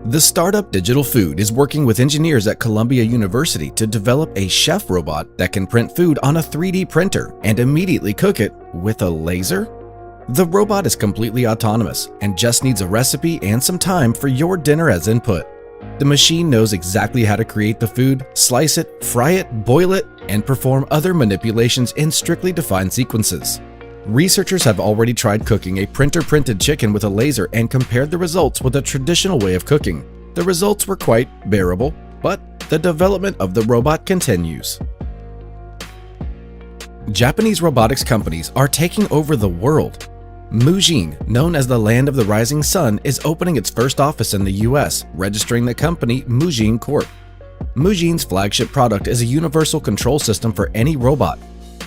The startup Digital Food is working with engineers at Columbia University to develop a chef robot that can print food on a 3D printer and immediately cook it with a laser. The robot is completely autonomous and just needs a recipe and some time for your dinner as input. The machine knows exactly how to create the food, slice it, fry it, boil it, and perform other manipulations in strictly defined sequences. Researchers have already tried cooking a printer-printed chicken with a laser and compared the results with a traditional way of cooking. The results were quite bearable, but the development of the robot continues. Japanese robotics companies are taking over the world. Mujin, known as the Land of the Rising Sun, is opening its first office in the US, registering the company Mujin Corp. Mujin's flagship product is a universal control system for any robot.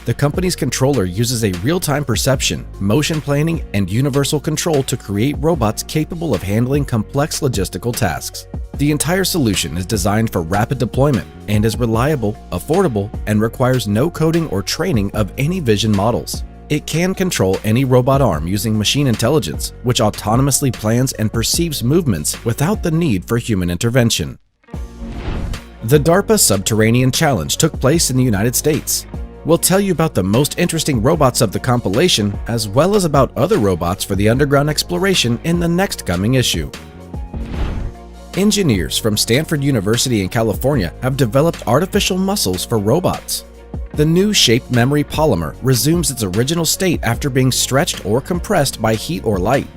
The company's controller uses a real-time perception, motion planning, and universal control to create robots capable of handling complex logistical tasks. The entire solution is designed for rapid deployment and is reliable, affordable, and requires no coding or training of any vision models. It can control any robot arm using machine intelligence, which autonomously plans and perceives movements without the need for human intervention. The DARPA Subterranean Challenge took place in the United States. We'll tell you about the most interesting robots of the compilation, as well as about other robots for the underground exploration in the next coming issue. Engineers from Stanford University in California have developed artificial muscles for robots. The new shape memory polymer resumes its original state after being stretched or compressed by heat or light.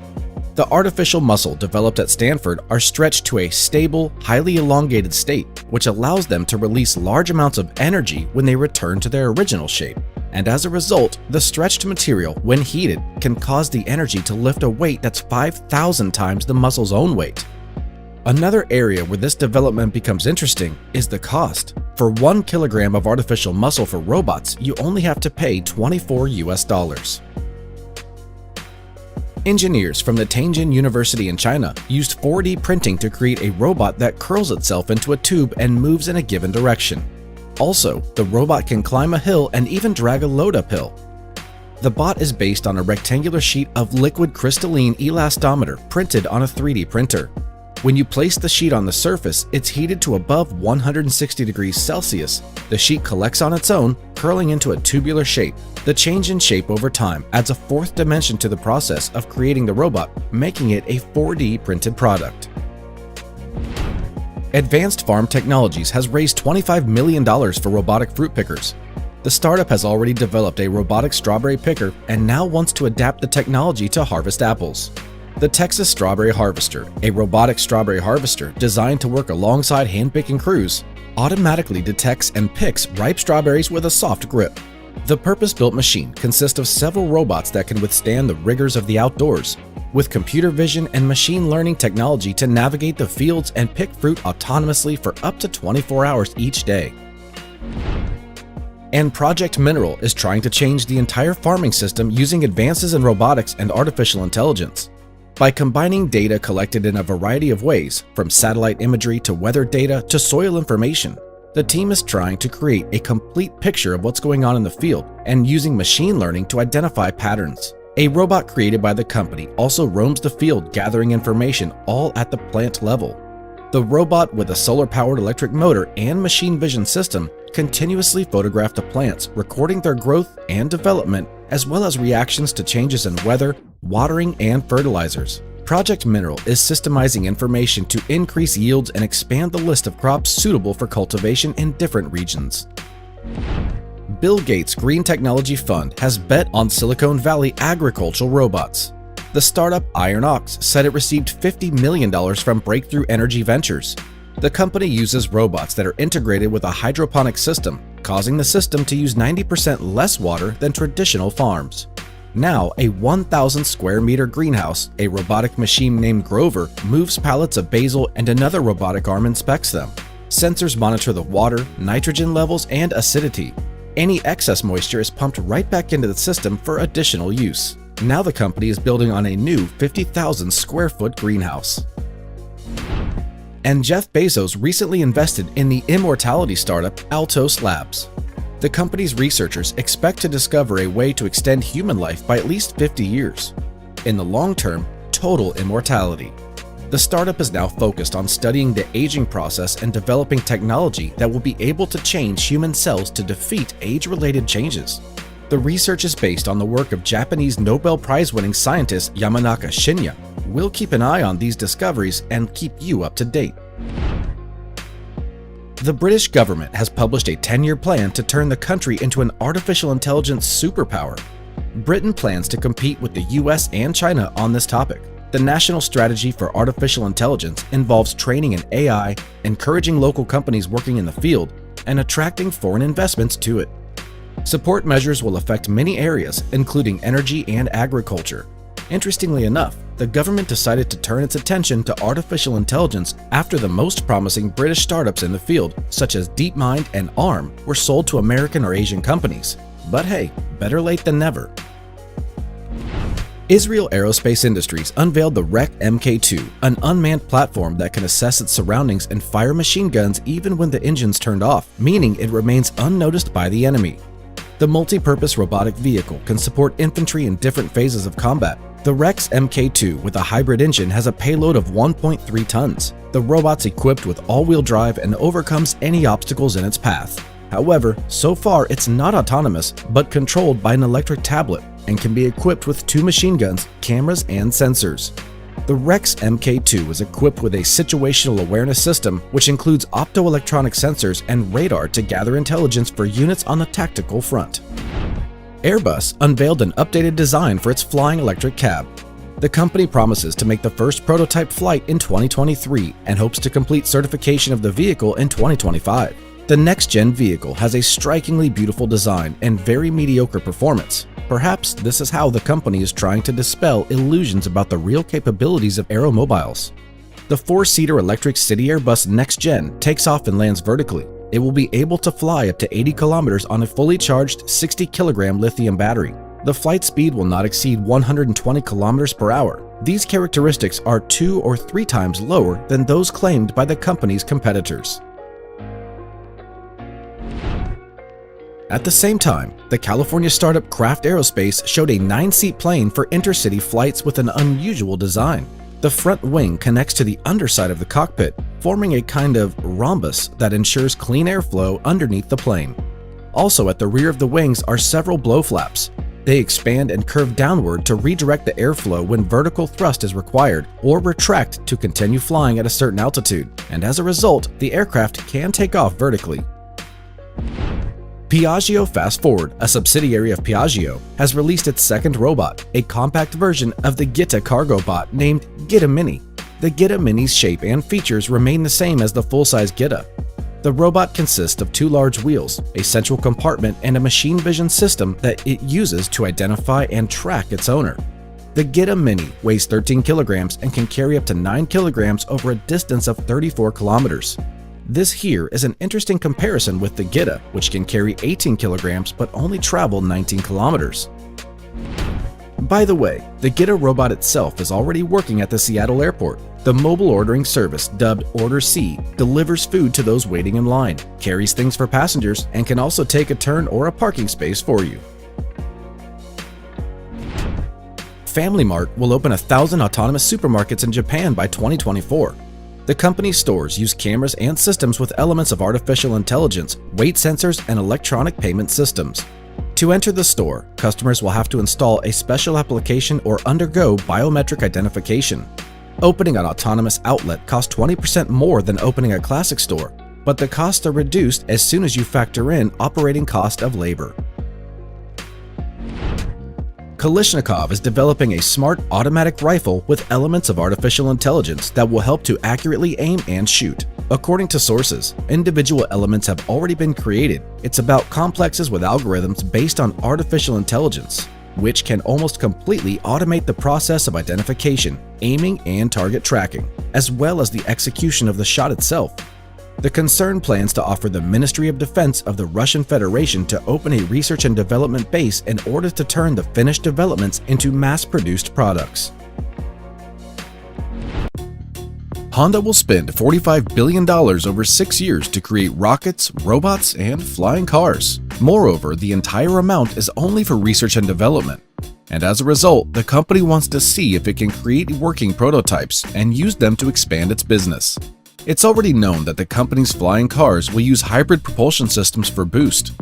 The artificial muscle developed at Stanford are stretched to a stable, highly elongated state, which allows them to release large amounts of energy when they return to their original shape. And as a result, the stretched material, when heated, can cause the energy to lift a weight that's 5,000 times the muscle's own weight. Another area where this development becomes interesting is the cost. For 1 kilogram of artificial muscle for robots, you only have to pay $24 US. Engineers from the Tianjin University in China used 4D printing to create a robot that curls itself into a tube and moves in a given direction. Also, the robot can climb a hill and even drag a load uphill. The bot is based on a rectangular sheet of liquid crystalline elastomer printed on a 3D printer. When you place the sheet on the surface, it's heated to above 160 degrees Celsius. The sheet collects on its own, curling into a tubular shape. The change in shape over time adds a fourth dimension to the process of creating the robot, making it a 4D printed product. Advanced Farm Technologies has raised $25 million for robotic fruit pickers. The startup has already developed a robotic strawberry picker and now wants to adapt the technology to harvest apples. The Texas Strawberry Harvester, a robotic strawberry harvester designed to work alongside hand-picking crews, automatically detects and picks ripe strawberries with a soft grip. The purpose-built machine consists of several robots that can withstand the rigors of the outdoors, with computer vision and machine learning technology to navigate the fields and pick fruit autonomously for up to 24 hours each day. And Project Mineral is trying to change the entire farming system using advances in robotics and artificial intelligence. By combining data collected in a variety of ways, from satellite imagery to weather data to soil information, the team is trying to create a complete picture of what's going on in the field and using machine learning to identify patterns. A robot created by the company also roams the field gathering information all at the plant level. The robot, with a solar-powered electric motor and machine vision system, continuously photographed the plants, recording their growth and development, as well as reactions to changes in weather, watering, and fertilizers. Project Mineral is systemizing information to increase yields and expand the list of crops suitable for cultivation in different regions. Bill Gates' Green Technology Fund has bet on Silicon Valley agricultural robots. The startup Iron Ox said it received $50 million from Breakthrough Energy Ventures. The company uses robots that are integrated with a hydroponic system, causing the system to use 90% less water than traditional farms. Now, a 1,000 square meter greenhouse, a robotic machine named Grover moves pallets of basil and another robotic arm inspects them. Sensors monitor the water, nitrogen levels, and acidity. Any excess moisture is pumped right back into the system for additional use. Now the company is building on a new 50,000 square foot greenhouse. And Jeff Bezos recently invested in the Immortality startup Altos Labs. The company's researchers expect to discover a way to extend human life by at least 50 years. In the long term, total immortality. The startup is now focused on studying the aging process and developing technology that will be able to change human cells to defeat age-related changes. The research is based on the work of Japanese Nobel Prize-winning scientist Yamanaka Shinya. We'll keep an eye on these discoveries and keep you up to date. The British government has published a 10-year plan to turn the country into an artificial intelligence superpower. Britain plans to compete with the US and China on this topic. The National Strategy for Artificial Intelligence involves training in AI, encouraging local companies working in the field, and attracting foreign investments to it. Support measures will affect many areas, including energy and agriculture. Interestingly enough, the government decided to turn its attention to artificial intelligence after the most promising British startups in the field, such as DeepMind and ARM, were sold to American or Asian companies. But hey, better late than never. Israel Aerospace Industries unveiled the REC Mk2, an unmanned platform that can assess its surroundings and fire machine guns even when the engine's turned off, meaning it remains unnoticed by the enemy. The multi-purpose robotic vehicle can support infantry in different phases of combat. The REC's Mk2 with a hybrid engine has a payload of 1.3 tons. The robot's equipped with all-wheel drive and overcomes any obstacles in its path. However, so far it's not autonomous, but controlled by an electric tablet and can be equipped with 2 machine guns, cameras, and sensors. The REC's Mk2 is equipped with a situational awareness system, which includes optoelectronic sensors and radar to gather intelligence for units on the tactical front. Airbus unveiled an updated design for its flying electric cab. The company promises to make the first prototype flight in 2023 and hopes to complete certification of the vehicle in 2025. The next-gen vehicle has a strikingly beautiful design and very mediocre performance. Perhaps this is how the company is trying to dispel illusions about the real capabilities of aeromobiles. The 4-seater electric City Airbus Next Gen takes off and lands vertically. It will be able to fly up to 80 kilometers on a fully charged 60-kilogram lithium battery. The flight speed will not exceed 120 kilometers per hour. These characteristics are 2 or 3 times lower than those claimed by the company's competitors. At the same time, the California startup Craft Aerospace showed a 9-seat plane for intercity flights with an unusual design. The front wing connects to the underside of the cockpit, forming a kind of rhombus that ensures clean airflow underneath the plane. Also at the rear of the wings are several blow flaps. They expand and curve downward to redirect the airflow when vertical thrust is required, or retract to continue flying at a certain altitude, and as a result, the aircraft can take off vertically. Piaggio Fast Forward, a subsidiary of Piaggio, has released its second robot, a compact version of the Gitta cargo bot named Gitta Mini. The Gitta Mini's shape and features remain the same as the full-size Gitta. The robot consists of 2 large wheels, a central compartment, and a machine vision system that it uses to identify and track its owner. The Gitta Mini weighs 13 kilograms and can carry up to 9 kilograms over a distance of 34 kilometers. This here is an interesting comparison with the Gitta, which can carry 18 kilograms but only travel 19 kilometers. By the way, the Gitta robot itself is already working at the Seattle airport. The mobile ordering service, dubbed Order C, delivers food to those waiting in line, carries things for passengers, and can also take a turn or a parking space for you. Family Mart will open 1,000 autonomous supermarkets in Japan by 2024. The company's stores use cameras and systems with elements of artificial intelligence, weight sensors, and electronic payment systems. To enter the store, customers will have to install a special application or undergo biometric identification. Opening an autonomous outlet costs 20% more than opening a classic store, but the costs are reduced as soon as you factor in operating cost of labor. Kalashnikov is developing a smart automatic rifle with elements of artificial intelligence that will help to accurately aim and shoot. According to sources, individual elements have already been created. It's about complexes with algorithms based on artificial intelligence, which can almost completely automate the process of identification, aiming, and target tracking, as well as the execution of the shot itself. The concern plans to offer the Ministry of Defense of the Russian Federation to open a research and development base in order to turn the finished developments into mass-produced products. Honda will spend $45 billion over 6 years to create rockets, robots, and flying cars. Moreover, the entire amount is only for research and development. And as a result, the company wants to see if it can create working prototypes and use them to expand its business. It's already known that the company's flying cars will use hybrid propulsion systems for boost.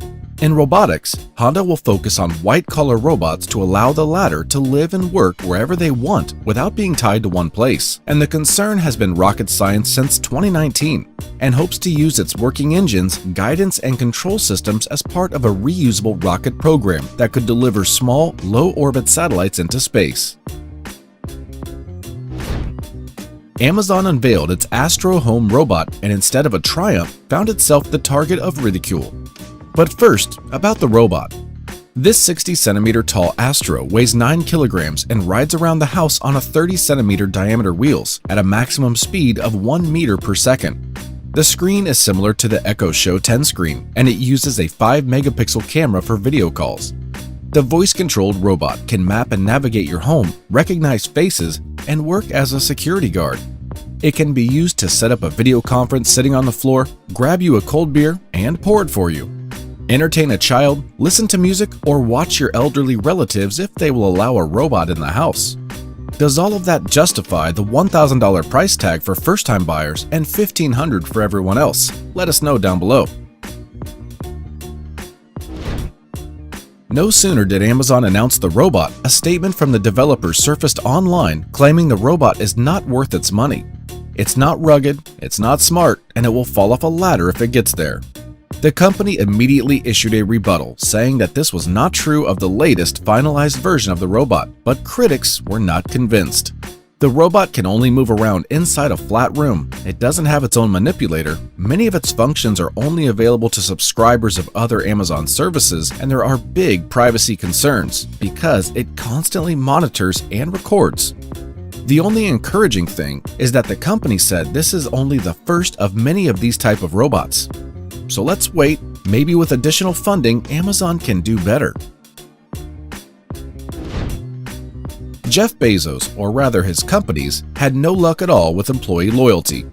In robotics, Honda will focus on white-collar robots to allow the latter to live and work wherever they want without being tied to one place. And the concern has been rocket science since 2019 and hopes to use its working engines, guidance, and control systems as part of a reusable rocket program that could deliver small, low-orbit satellites into space. Amazon unveiled its Astro Home robot and instead of a triumph, found itself the target of ridicule. But first, about the robot. This 60cm tall Astro weighs 9 kilograms and rides around the house on a 30cm diameter wheels at a maximum speed of 1 meter per second. The screen is similar to the Echo Show 10 screen, and it uses a 5-megapixel camera for video calls. The voice-controlled robot can map and navigate your home, recognize faces, and work as a security guard. It can be used to set up a video conference sitting on the floor, grab you a cold beer, and pour it for you. Entertain a child, listen to music, or watch your elderly relatives if they will allow a robot in the house. Does all of that justify the $1,000 price tag for first-time buyers and $1,500 for everyone else? Let us know down below. No sooner did Amazon announce the robot, a statement from the developer surfaced online claiming the robot is not worth its money. It's not rugged, it's not smart, and it will fall off a ladder if it gets there. The company immediately issued a rebuttal, saying that this was not true of the latest finalized version of the robot, but critics were not convinced. The robot can only move around inside a flat room. It doesn't have its own manipulator. Many of its functions are only available to subscribers of other Amazon services, and there are big privacy concerns because it constantly monitors and records. The only encouraging thing is that the company said this is only the first of many of these type of robots. So let's wait. Maybe with additional funding, Amazon can do better. Jeff Bezos, or rather his companies, had no luck at all with employee loyalty.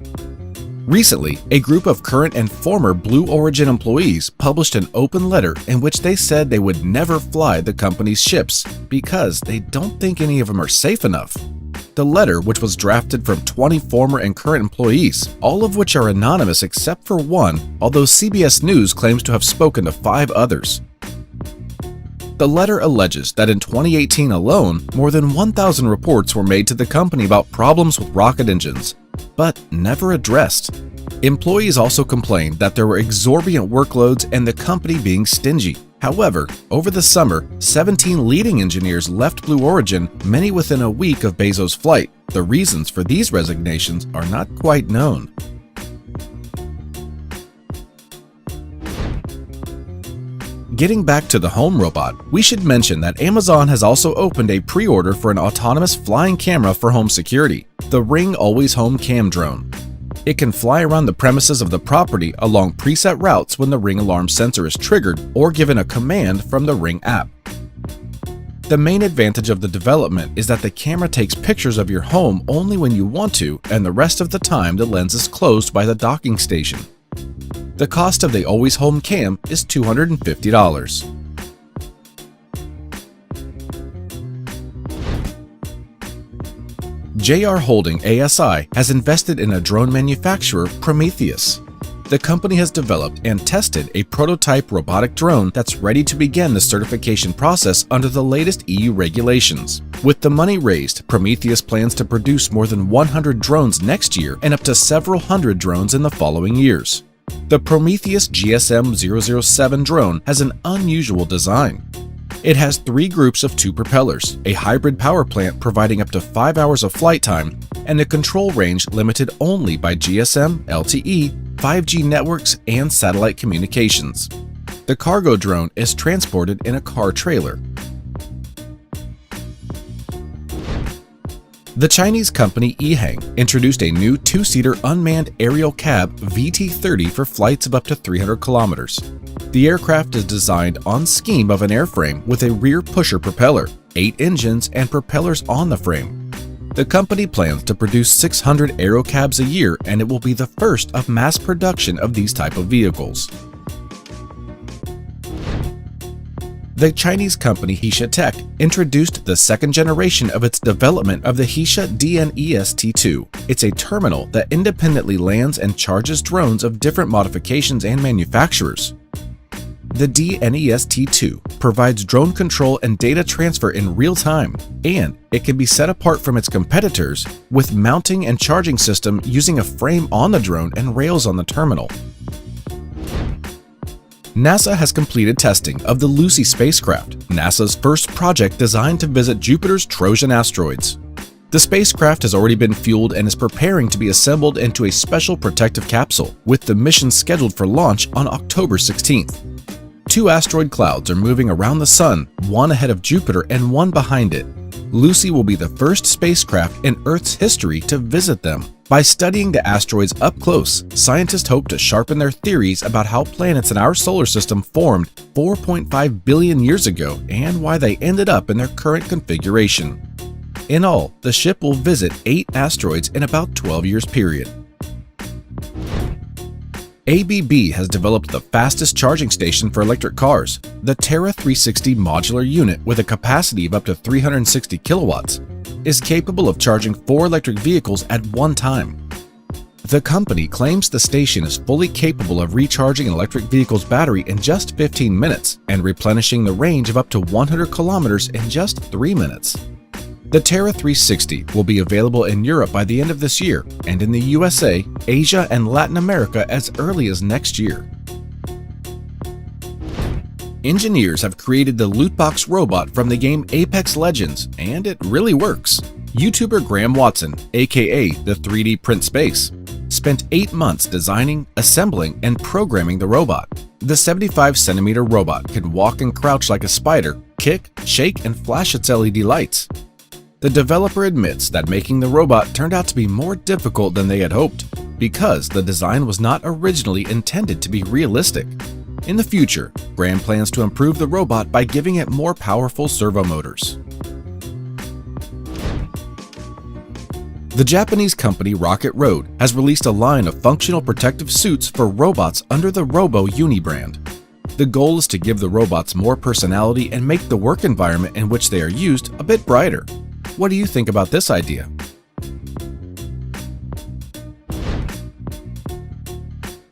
Recently, a group of current and former Blue Origin employees published an open letter in which they said they would never fly the company's ships because they don't think any of them are safe enough. The letter, which was drafted from 20 former and current employees, all of which are anonymous except for one, although CBS News claims to have spoken to 5 others. The letter alleges that in 2018 alone, more than 1,000 reports were made to the company about problems with rocket engines, but never addressed. Employees also complained that there were exorbitant workloads and the company being stingy. However, over the summer, 17 leading engineers left Blue Origin, many within a week of Bezos' flight. The reasons for these resignations are not quite known. Getting back to the home robot, we should mention that Amazon has also opened a pre-order for an autonomous flying camera for home security, the Ring Always Home Cam Drone. It can fly around the premises of the property along preset routes when the Ring alarm sensor is triggered or given a command from the Ring app. The main advantage of the development is that the camera takes pictures of your home only when you want to, and the rest of the time the lens is closed by the docking station. The cost of the Always Home Cam is $250. JR Holding ASI has invested in a drone manufacturer, Prometheus. The company has developed and tested a prototype robotic drone that's ready to begin the certification process under the latest EU regulations. With the money raised, Prometheus plans to produce more than 100 drones next year and up to several hundred drones in the following years. The Prometheus GSM-007 drone has an unusual design. It has 3 groups of 2 propellers, a hybrid power plant providing up to 5 hours of flight time, and a control range limited only by GSM, LTE, 5G networks, and satellite communications. The cargo drone is transported in a car trailer. The Chinese company Ehang introduced a new 2-seater unmanned aerial cab VT-30 for flights of up to 300 kilometers. The aircraft is designed on scheme of an airframe with a rear pusher propeller, 8 engines, and propellers on the frame. The company plans to produce 600 aerocabs a year, and it will be the first of mass production of these type of vehicles. The Chinese company Heesha Tech introduced the second generation of its development of the Heesha DNEST-2. It's a terminal that independently lands and charges drones of different modifications and manufacturers. The DNEST-2 provides drone control and data transfer in real time, and it can be set apart from its competitors with mounting and charging system using a frame on the drone and rails on the terminal. NASA has completed testing of the Lucy spacecraft, NASA's first project designed to visit Jupiter's Trojan asteroids. The spacecraft has already been fueled and is preparing to be assembled into a special protective capsule, with the mission scheduled for launch on October 16th. 2 asteroid clouds are moving around the Sun, one ahead of Jupiter and one behind it. Lucy will be the first spacecraft in Earth's history to visit them. By studying the asteroids up close, scientists hope to sharpen their theories about how planets in our solar system formed 4.5 billion years ago and why they ended up in their current configuration. In all, the ship will visit 8 asteroids in about 12 years period. ABB has developed the fastest charging station for electric cars. The Terra 360 modular unit, with a capacity of up to 360 kilowatts, is capable of charging 4 electric vehicles at one time. The company claims the station is fully capable of recharging an electric vehicle's battery in just 15 minutes and replenishing the range of up to 100 kilometers in just 3 minutes. The Terra 360 will be available in Europe by the end of this year and in the USA, Asia, and Latin America as early as next year. Engineers have created the loot box robot from the game Apex Legends, and it really works. YouTuber Graham Watson, aka the 3D Print Space, spent 8 months designing, assembling, and programming the robot. The 75-centimeter robot can walk and crouch like a spider, kick, shake, and flash its LED lights. The developer admits that making the robot turned out to be more difficult than they had hoped, because the design was not originally intended to be realistic. In the future, Graham plans to improve the robot by giving it more powerful servo motors. The Japanese company Rocket Road has released a line of functional protective suits for robots under the Robo Uni brand. The goal is to give the robots more personality and make the work environment in which they are used a bit brighter. What do you think about this idea?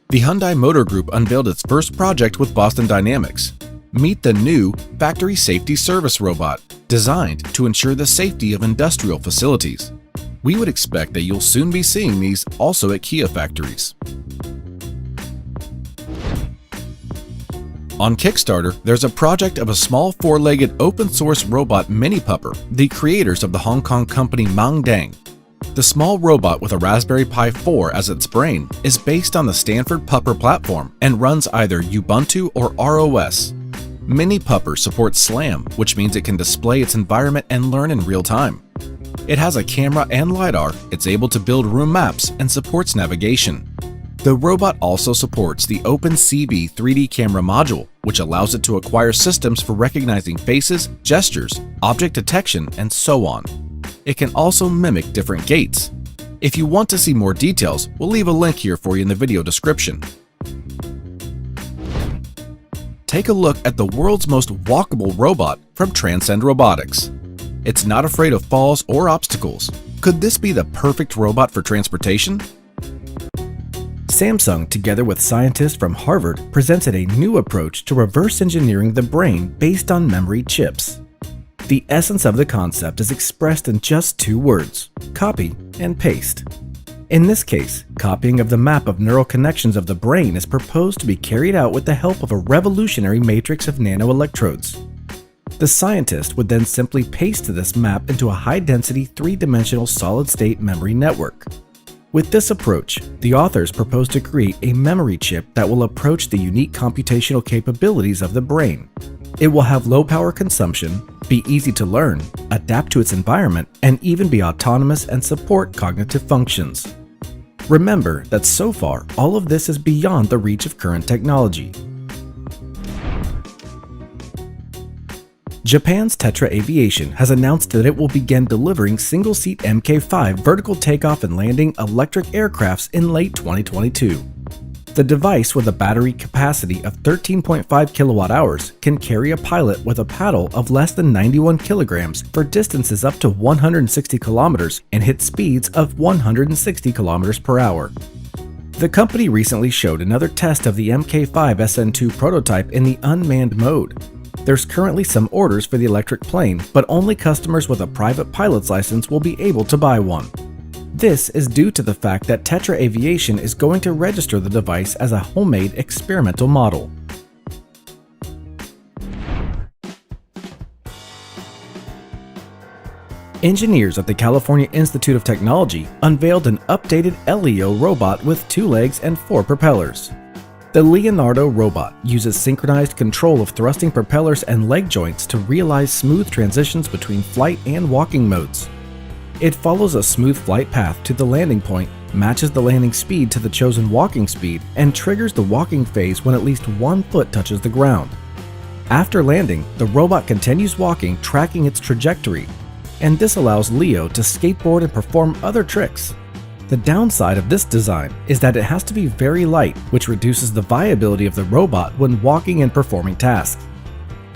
The Hyundai Motor Group unveiled its first project with Boston Dynamics. Meet the new Factory Safety Service Robot, designed to ensure the safety of industrial facilities. We would expect that you'll soon be seeing these also at Kia factories. On Kickstarter, there's a project of a small 4-legged open-source robot mini-pupper, the creators of the Hong Kong company Mangdang. The small robot with a Raspberry Pi 4 as its brain is based on the Stanford Pupper platform and runs either Ubuntu or ROS. Mini-Pupper supports SLAM, which means it can display its environment and learn in real time. It has a camera and LiDAR, it's able to build room maps, and supports navigation. The robot also supports the OpenCV 3D camera module, which allows it to acquire systems for recognizing faces, gestures, object detection, and so on. It can also mimic different gaits. If you want to see more details, we'll leave a link here for you in the video description. Take a look at the world's most walkable robot from Transcend Robotics. It's not afraid of falls or obstacles. Could this be the perfect robot for transportation? Samsung, together with scientists from Harvard, presented a new approach to reverse engineering the brain based on memory chips. The essence of the concept is expressed in just 2 words: copy and paste. In this case, copying of the map of neural connections of the brain is proposed to be carried out with the help of a revolutionary matrix of nanoelectrodes. The scientist would then simply paste this map into a high-density 3-dimensional solid-state memory network. With this approach, the authors propose to create a memory chip that will approach the unique computational capabilities of the brain. It will have low power consumption, be easy to learn, adapt to its environment, and even be autonomous and support cognitive functions. Remember that so far, all of this is beyond the reach of current technology. Japan's Tetra Aviation has announced that it will begin delivering single-seat Mk5 vertical takeoff and landing electric aircrafts in late 2022. The device, with a battery capacity of 13.5 kilowatt hours, can carry a pilot with a paddle of less than 91 kilograms for distances up to 160 kilometers and hit speeds of 160 kilometers per hour. The company recently showed another test of the Mk5 SN2 prototype in the unmanned mode. There's currently some orders for the electric plane, but only customers with a private pilot's license will be able to buy one. This is due to the fact that Tetra Aviation is going to register the device as a homemade experimental model. Engineers at the California Institute of Technology unveiled an updated LEO robot with 2 legs and 4 propellers. The Leonardo robot uses synchronized control of thrusting propellers and leg joints to realize smooth transitions between flight and walking modes. It follows a smooth flight path to the landing point, matches the landing speed to the chosen walking speed, and triggers the walking phase when at least 1 foot touches the ground. After landing, the robot continues walking, tracking its trajectory, and this allows Leo to skateboard and perform other tricks. The downside of this design is that it has to be very light, which reduces the viability of the robot when walking and performing tasks.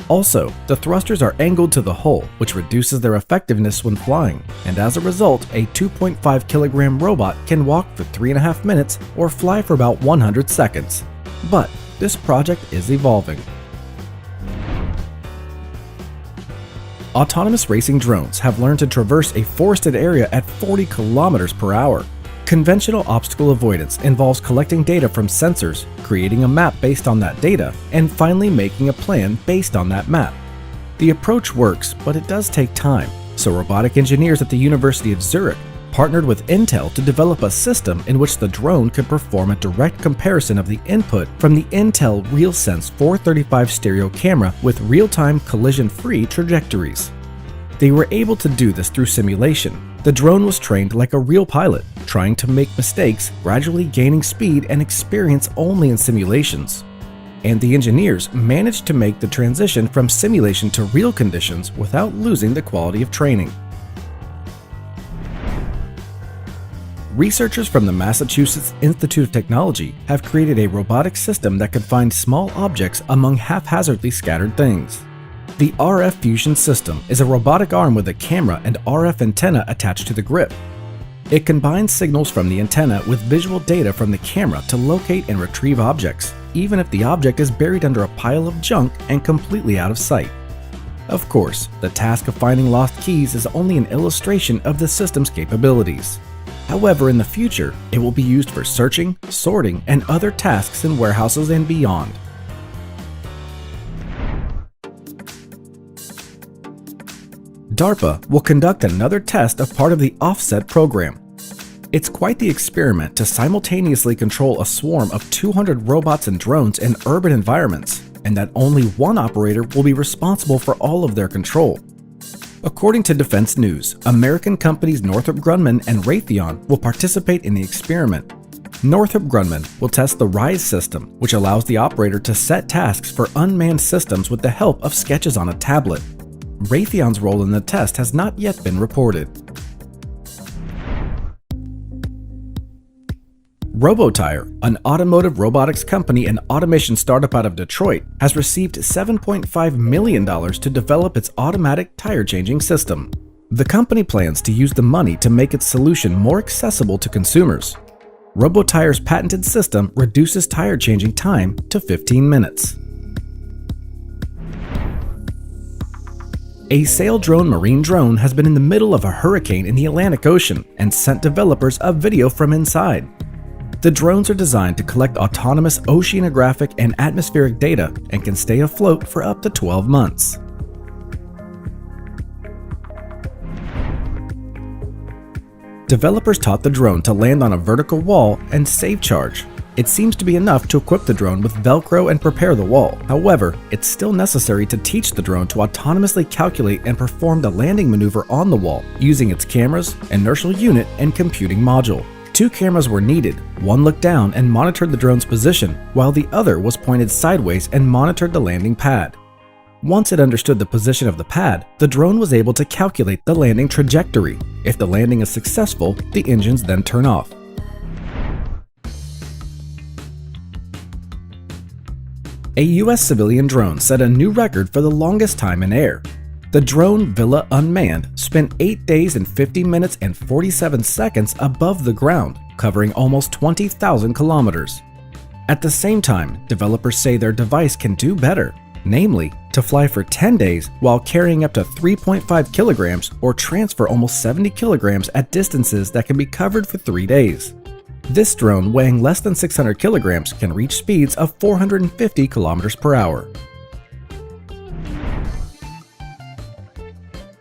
Also, the thrusters are angled to the hull, which reduces their effectiveness when flying, and as a result, a 2.5 kilogram robot can walk for 3.5 minutes or fly for about 100 seconds. But this project is evolving. Autonomous racing drones have learned to traverse a forested area at 40 kilometers per hour. Conventional obstacle avoidance involves collecting data from sensors, creating a map based on that data, and finally making a plan based on that map. The approach works, but it does take time, so robotic engineers at the University of Zurich partnered with Intel to develop a system in which the drone could perform a direct comparison of the input from the Intel RealSense 435 stereo camera with real-time collision-free trajectories. They were able to do this through simulation. The drone was trained like a real pilot, trying to make mistakes, gradually gaining speed and experience only in simulations. And the engineers managed to make the transition from simulation to real conditions without losing the quality of training. Researchers from the Massachusetts Institute of Technology have created a robotic system that could find small objects among haphazardly scattered things. The RF Fusion system is a robotic arm with a camera and RF antenna attached to the grip. It combines signals from the antenna with visual data from the camera to locate and retrieve objects, even if the object is buried under a pile of junk and completely out of sight. Of course, the task of finding lost keys is only an illustration of the system's capabilities. However, in the future, it will be used for searching, sorting, and other tasks in warehouses and beyond. DARPA will conduct another test of part of the Offset program. It's quite the experiment to simultaneously control a swarm of 200 robots and drones in urban environments, and that only one operator will be responsible for all of their control. According to Defense News, American companies Northrop Grumman and Raytheon will participate in the experiment. Northrop Grumman will test the RISE system, which allows the operator to set tasks for unmanned systems with the help of sketches on a tablet. Raytheon's role in the test has not yet been reported. Robotire, an automotive robotics company and automation startup out of Detroit, has received $7.5 million to develop its automatic tire-changing system. The company plans to use the money to make its solution more accessible to consumers. Robotire's patented system reduces tire-changing time to 15 minutes. A Saildrone marine drone has been in the middle of a hurricane in the Atlantic Ocean and sent developers a video from inside. The drones are designed to collect autonomous oceanographic and atmospheric data and can stay afloat for up to 12 months. Developers taught the drone to land on a vertical wall and save charge. It seems to be enough to equip the drone with Velcro and prepare the wall. However, it's still necessary to teach the drone to autonomously calculate and perform the landing maneuver on the wall using its cameras, inertial unit, and computing module. 2 cameras were needed. One looked down and monitored the drone's position, while the other was pointed sideways and monitored the landing pad. Once it understood the position of the pad, the drone was able to calculate the landing trajectory. If the landing is successful, the engines then turn off. A U.S. civilian drone set a new record for the longest time in air. The drone Villa Unmanned spent 8 days and 50 minutes and 47 seconds above the ground, covering almost 20,000 kilometers. At the same time, developers say their device can do better, namely, to fly for 10 days while carrying up to 3.5 kilograms or transfer almost 70 kilograms at distances that can be covered for 3 days. This drone, weighing less than 600 kilograms, can reach speeds of 450 kilometers per hour.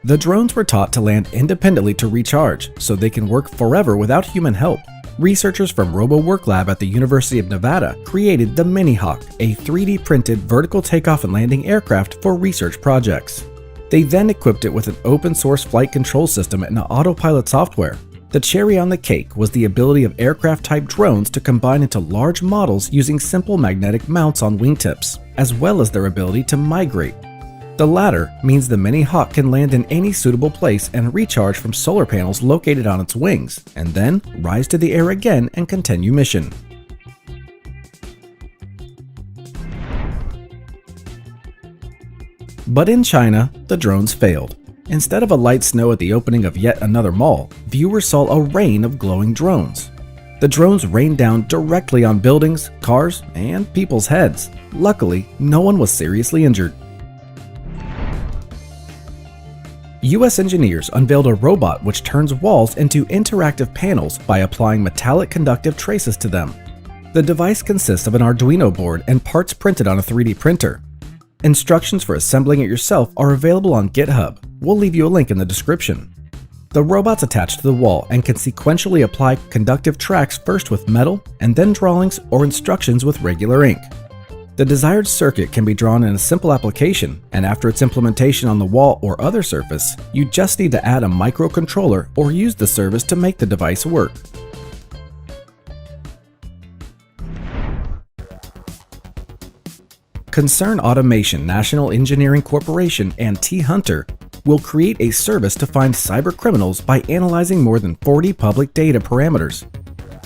The drones were taught to land independently to recharge, so they can work forever without human help. Researchers from RoboWork Lab at the University of Nevada created the Mini-Hawk, a 3D printed vertical takeoff and landing aircraft for research projects. They then equipped it with an open source flight control system and autopilot software. The cherry on the cake was the ability of aircraft-type drones to combine into large models using simple magnetic mounts on wingtips, as well as their ability to migrate. The latter means the Mini-Hawk can land in any suitable place and recharge from solar panels located on its wings, and then rise to the air again and continue mission. But in China, the drones failed. Instead of a light snow at the opening of yet another mall, viewers saw a rain of glowing drones. The drones rained down directly on buildings, cars, and people's heads. Luckily, no one was seriously injured. U.S. engineers unveiled a robot which turns walls into interactive panels by applying metallic conductive traces to them. The device consists of an Arduino board and parts printed on a 3D printer. Instructions for assembling it yourself are available on GitHub. We'll leave you a link in the description. The robot's attached to the wall and can sequentially apply conductive tracks first with metal and then drawings or instructions with regular ink. The desired circuit can be drawn in a simple application, and after its implementation on the wall or other surface, you just need to add a microcontroller or use the service to make the device work. Concern Automation National Engineering Corporation and T-Hunter will create a service to find cybercriminals by analyzing more than 40 public data parameters.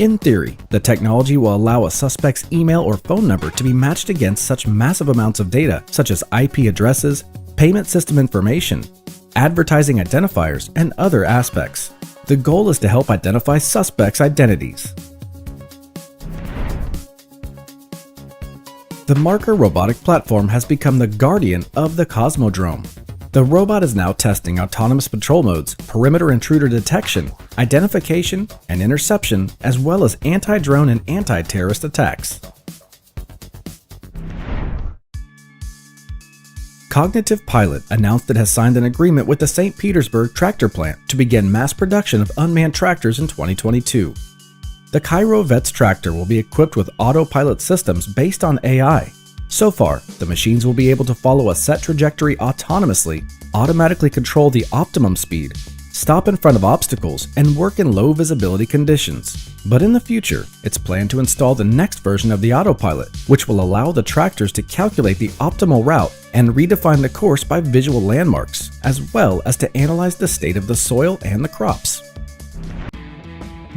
In theory, the technology will allow a suspect's email or phone number to be matched against such massive amounts of data such as IP addresses, payment system information, advertising identifiers, and other aspects. The goal is to help identify suspects' identities. The Marker robotic platform has become the guardian of the Cosmodrome. The robot is now testing autonomous patrol modes, perimeter intruder detection, identification, and interception, as well as anti-drone and anti-terrorist attacks. Cognitive Pilot announced it has signed an agreement with the St. Petersburg tractor plant to begin mass production of unmanned tractors in 2022. The Cairo Vets tractor will be equipped with autopilot systems based on AI. So far, the machines will be able to follow a set trajectory autonomously, automatically control the optimum speed, stop in front of obstacles, and work in low visibility conditions. But in the future, it's planned to install the next version of the autopilot, which will allow the tractors to calculate the optimal route and redefine the course by visual landmarks, as well as to analyze the state of the soil and the crops.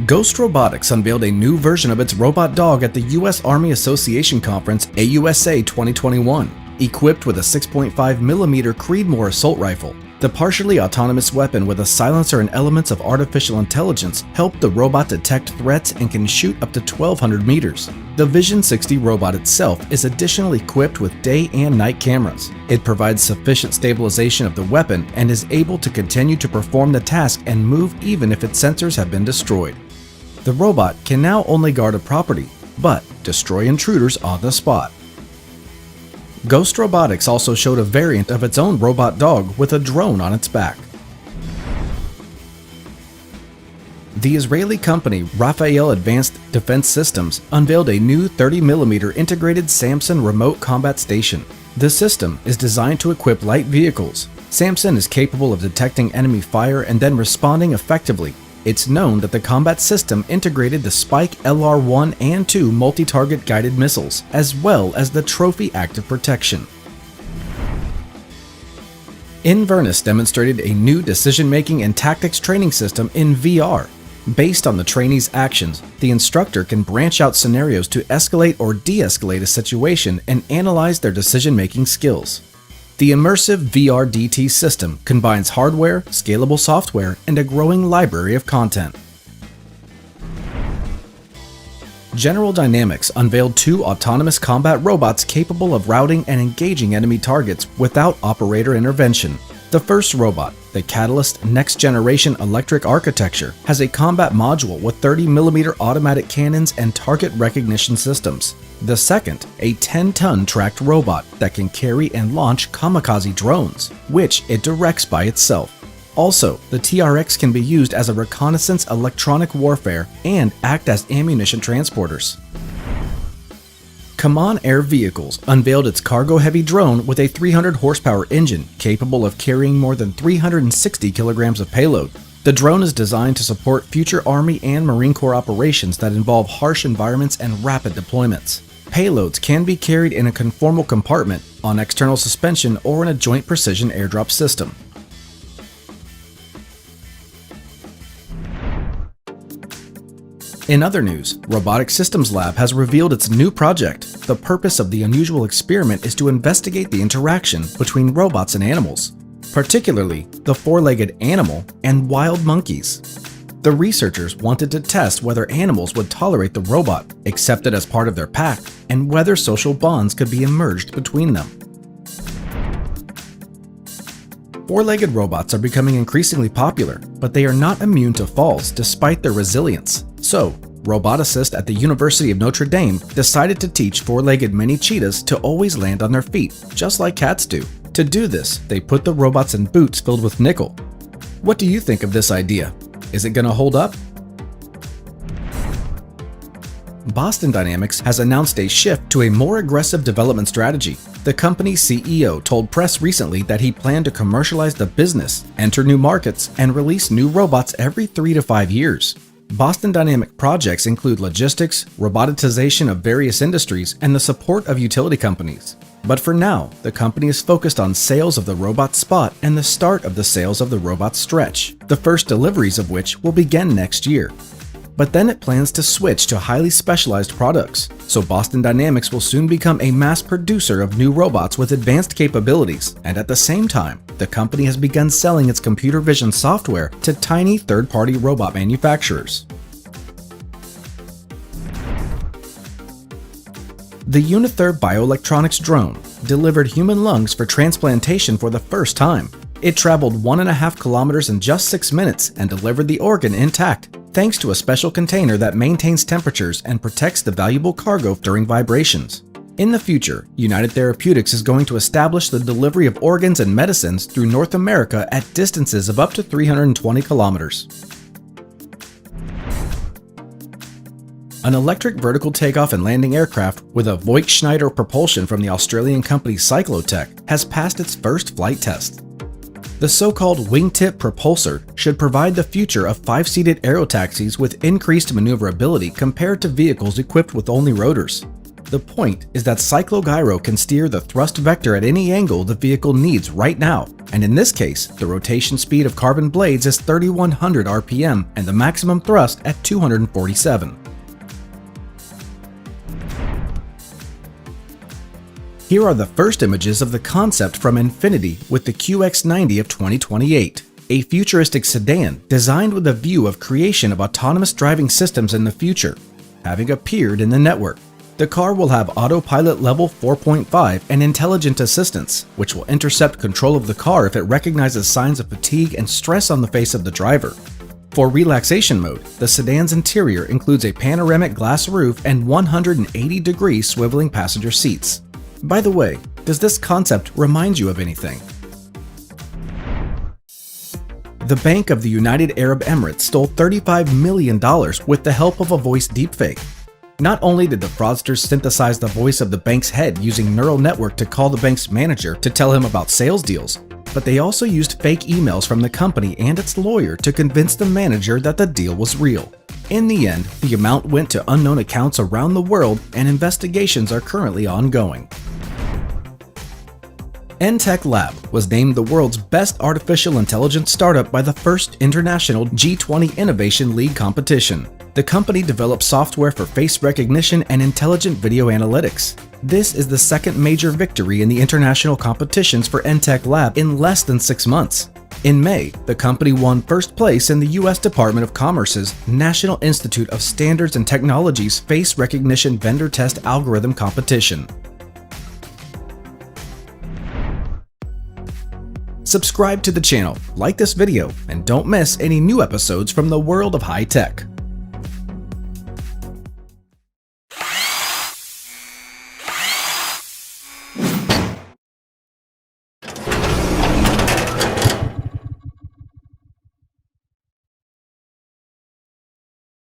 Ghost Robotics unveiled a new version of its robot dog at the U.S. Army Association Conference AUSA 2021, equipped with a 6.5mm Creedmoor assault rifle. The partially autonomous weapon with a silencer and elements of artificial intelligence helped the robot detect threats and can shoot up to 1,200 meters. The Vision 60 robot itself is additionally equipped with day and night cameras. It provides sufficient stabilization of the weapon and is able to continue to perform the task and move even if its sensors have been destroyed. The robot can now only guard a property, but destroy intruders on the spot. Ghost Robotics also showed a variant of its own robot dog with a drone on its back. The Israeli company Rafael Advanced Defense Systems unveiled a new 30mm integrated Samson remote combat station. The system is designed to equip light vehicles. Samson is capable of detecting enemy fire and then responding effectively. It's known that the combat system integrated the Spike LR-1 and 2 multi-target guided missiles, as well as the Trophy active protection. Inverness demonstrated a new decision-making and tactics training system in VR. Based on the trainee's actions, the instructor can branch out scenarios to escalate or de-escalate a situation and analyze their decision-making skills. The immersive VRDT system combines hardware, scalable software, and a growing library of content. General Dynamics unveiled 2 autonomous combat robots capable of routing and engaging enemy targets without operator intervention. The first robot, the Catalyst Next Generation Electric Architecture, has a combat module with 30mm automatic cannons and target recognition systems. The second, a 10-ton tracked robot that can carry and launch kamikaze drones, which it directs by itself. Also, the TRX can be used as a reconnaissance electronic warfare and act as ammunition transporters. Kaman Air Vehicles unveiled its cargo-heavy drone with a 300-horsepower engine capable of carrying more than 360 kilograms of payload. The drone is designed to support future Army and Marine Corps operations that involve harsh environments and rapid deployments. Payloads can be carried in a conformal compartment, on external suspension, or in a joint precision airdrop system. In other news, Robotics Systems Lab has revealed its new project. The purpose of the unusual experiment is to investigate the interaction between robots and animals, particularly the four-legged animal and wild monkeys. The researchers wanted to test whether animals would tolerate the robot, accept it as part of their pack, and whether social bonds could be emerged between them. Four-legged robots are becoming increasingly popular, but they are not immune to falls despite their resilience. So, roboticists at the University of Notre Dame decided to teach four-legged mini cheetahs to always land on their feet, just like cats do. To do this, they put the robots in boots filled with nickel. What do you think of this idea? Is it gonna hold up? Boston Dynamics has announced a shift to a more aggressive development strategy. The company's CEO told press recently that he planned to commercialize the business, enter new markets, and release new robots every 3 to 5 years. Boston Dynamic projects include logistics, roboticization of various industries, and the support of utility companies. But for now, the company is focused on sales of the robot Spot and the start of the sales of the robot Stretch, the first deliveries of which will begin next year. But then it plans to switch to highly specialized products, so Boston Dynamics will soon become a mass producer of new robots with advanced capabilities, and at the same time, the company has begun selling its computer vision software to tiny third-party robot manufacturers. The Unither Bioelectronics drone delivered human lungs for transplantation for the first time. It traveled 1.5 kilometers in just 6 minutes and delivered the organ intact, thanks to a special container that maintains temperatures and protects the valuable cargo during vibrations. In the future, United Therapeutics is going to establish the delivery of organs and medicines through North America at distances of up to 320 kilometers. An electric vertical takeoff and landing aircraft with a Voigt-Schneider propulsion from the Australian company Cyclotech has passed its first flight test. The so-called wingtip propulsor should provide the future of 5-seated aerotaxis with increased maneuverability compared to vehicles equipped with only rotors. The point is that Cyclogyro can steer the thrust vector at any angle the vehicle needs right now, and in this case, the rotation speed of carbon blades is 3,100 RPM and the maximum thrust at 247. Here are the first images of the concept from Infiniti with the QX90 of 2028, a futuristic sedan designed with a view of creation of autonomous driving systems in the future, having appeared in the network. The car will have autopilot level 4.5 and intelligent assistance, which will intercept control of the car if it recognizes signs of fatigue and stress on the face of the driver. For relaxation mode, the sedan's interior includes a panoramic glass roof and 180-degree swiveling passenger seats. By the way, does this concept remind you of anything? The Bank of the United Arab Emirates stole $35 million with the help of a voice deepfake. Not only did the fraudsters synthesize the voice of the bank's head using neural network to call the bank's manager to tell him about sales deals, but they also used fake emails from the company and its lawyer to convince the manager that the deal was real. In the end, the amount went to unknown accounts around the world and investigations are currently ongoing. NTech Lab was named the world's best artificial intelligence startup by the first international G20 Innovation League competition. The company developed software for face recognition and intelligent video analytics. This is the second major victory in the international competitions for NTech Lab in less than 6 months. In May, the company won first place in the U.S. Department of Commerce's National Institute of Standards and Technology's Face Recognition Vendor Test Algorithm competition. Subscribe to the channel, like this video, and don't miss any new episodes from the world of high tech.